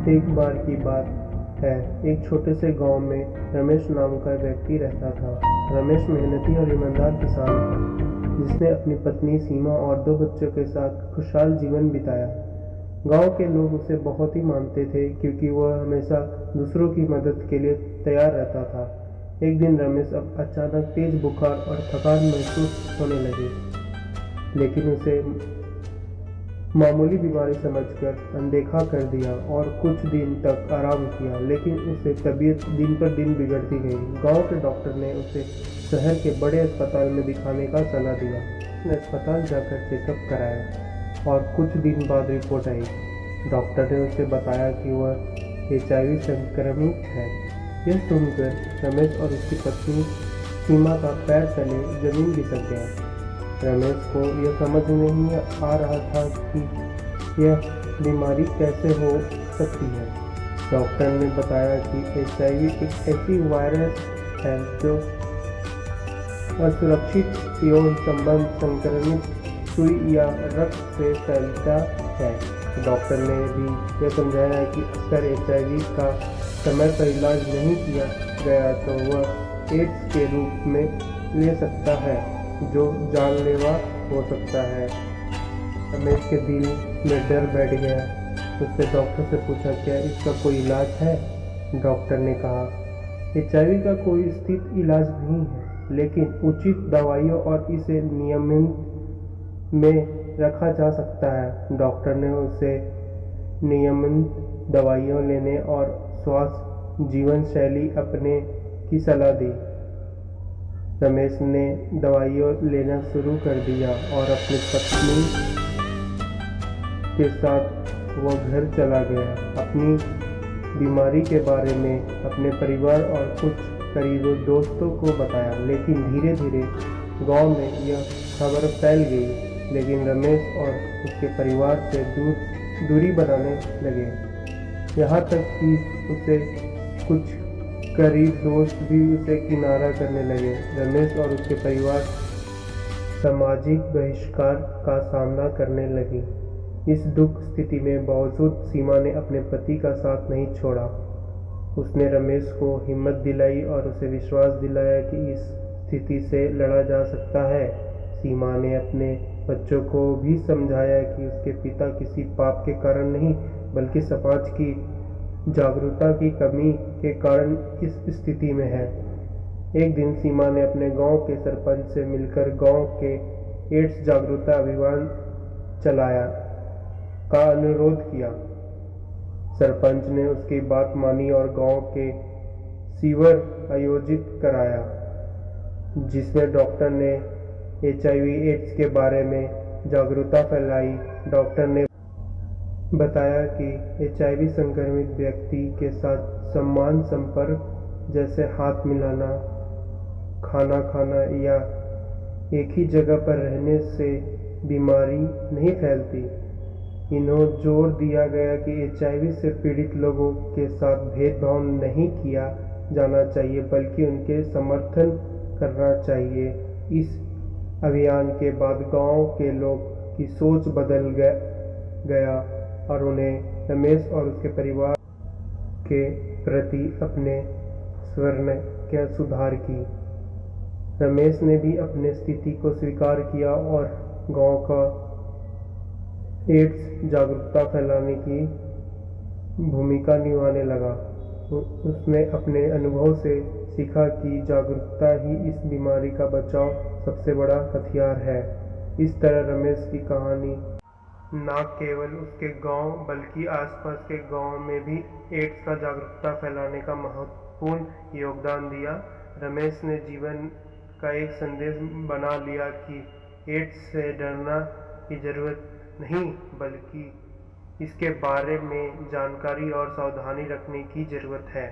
एक बार की बात है, एक छोटे से गांव में रमेश नाम का व्यक्ति रहता था। रमेश मेहनती और ईमानदार किसान था, जिसने अपनी पत्नी सीमा और 2 बच्चों के साथ खुशहाल जीवन बिताया। गांव के लोग उसे बहुत ही मानते थे, क्योंकि वह हमेशा दूसरों की मदद के लिए तैयार रहता था। एक दिन रमेश अब अचानक तेज बुखार और थकान महसूस होने लगी, लेकिन उसे मामूली बीमारी समझकर अनदेखा कर दिया और कुछ दिन तक आराम किया, लेकिन उससे तबीयत दिन पर दिन बिगड़ती गई। गांव के डॉक्टर ने उसे शहर के बड़े अस्पताल में दिखाने का सलाह दिया। उसने अस्पताल जाकर चेकअप कराया और कुछ दिन बाद रिपोर्ट आई। डॉक्टर ने उसे बताया कि वह HIV संक्रमित है। यह सुनकर रमेश और उसकी पत्नी सीमा का पैर तले जमीन खिसक गया। रमेश को यह समझ नहीं आ रहा था कि यह बीमारी कैसे हो सकती है। डॉक्टर ने बताया कि HIV एक ऐसी वायरस है जो असुरक्षित यौन संबंध, संक्रमित सुई या रक्त से फैलता है। डॉक्टर ने भी यह समझाया कि अगर HIV का समय पर इलाज नहीं किया गया तो वह एड्स के रूप में ले सकता है, जो जानलेवा हो सकता है। रमेश के दिल में डर बैठ गया। उसने डॉक्टर से पूछा, क्या इसका कोई इलाज है? डॉक्टर ने कहा, HIV का कोई स्थित इलाज नहीं है, लेकिन उचित दवाइयों और इसे नियमित में रखा जा सकता है। डॉक्टर ने उसे नियमित दवाइयों लेने और स्वस्थ जीवन शैली अपने की सलाह दी। रमेश ने दवाइयाँ लेना शुरू कर दिया और अपनी पत्नी के साथ वह घर चला गया। अपनी बीमारी के बारे में अपने परिवार और कुछ करीबी दोस्तों को बताया, लेकिन धीरे धीरे गांव में यह खबर फैल गई। लेकिन रमेश और उसके परिवार से दूरी बनाने लगे, यहाँ तक कि उसे कुछ करीब दोस्त भी उसे किनारा करने लगे। रमेश और उसके परिवार सामाजिक बहिष्कार का सामना करने लगी। इस दुख स्थिति में बावजूद सीमा ने अपने पति का साथ नहीं छोड़ा। उसने रमेश को हिम्मत दिलाई और उसे विश्वास दिलाया कि इस स्थिति से लड़ा जा सकता है। सीमा ने अपने बच्चों को भी समझाया कि उसके पिता किसी पाप के कारण नहीं, बल्कि समाज की जागरूकता की कमी के कारण इस स्थिति में है। एक दिन सीमा ने अपने गांव के सरपंच से मिलकर गांव के एड्स जागरूकता अभियान चलाया का अनुरोध किया। सरपंच ने उसकी बात मानी और गांव के शिविर आयोजित कराया, जिसमें डॉक्टर ने HIV एड्स के बारे में जागरूकता फैलाई। डॉक्टर ने बताया कि HIV संक्रमित व्यक्ति के साथ समान संपर्क, जैसे हाथ मिलाना, खाना खाना या एक ही जगह पर रहने से बीमारी नहीं फैलती। इन्हों जोर दिया गया कि HIV से पीड़ित लोगों के साथ भेदभाव नहीं किया जाना चाहिए, बल्कि उनके समर्थन करना चाहिए। इस अभियान के बाद गांव के लोग की सोच बदल गया और उन्हें रमेश और उसके परिवार के प्रति अपने स्वर्ण के सुधार की। रमेश ने भी अपने स्थिति को स्वीकार किया और गांव का एड्स जागरूकता फैलाने की भूमिका निभाने लगा। उसने अपने अनुभव से सीखा कि जागरूकता ही इस बीमारी का बचाव सबसे बड़ा हथियार है। इस तरह रमेश की कहानी न केवल उसके गांव बल्कि आसपास के गांव में भी एड्स का जागरूकता फैलाने का महत्वपूर्ण योगदान दिया। रमेश ने जीवन का एक संदेश बना लिया कि एड्स से डरना की जरूरत नहीं, बल्कि इसके बारे में जानकारी और सावधानी रखने की जरूरत है।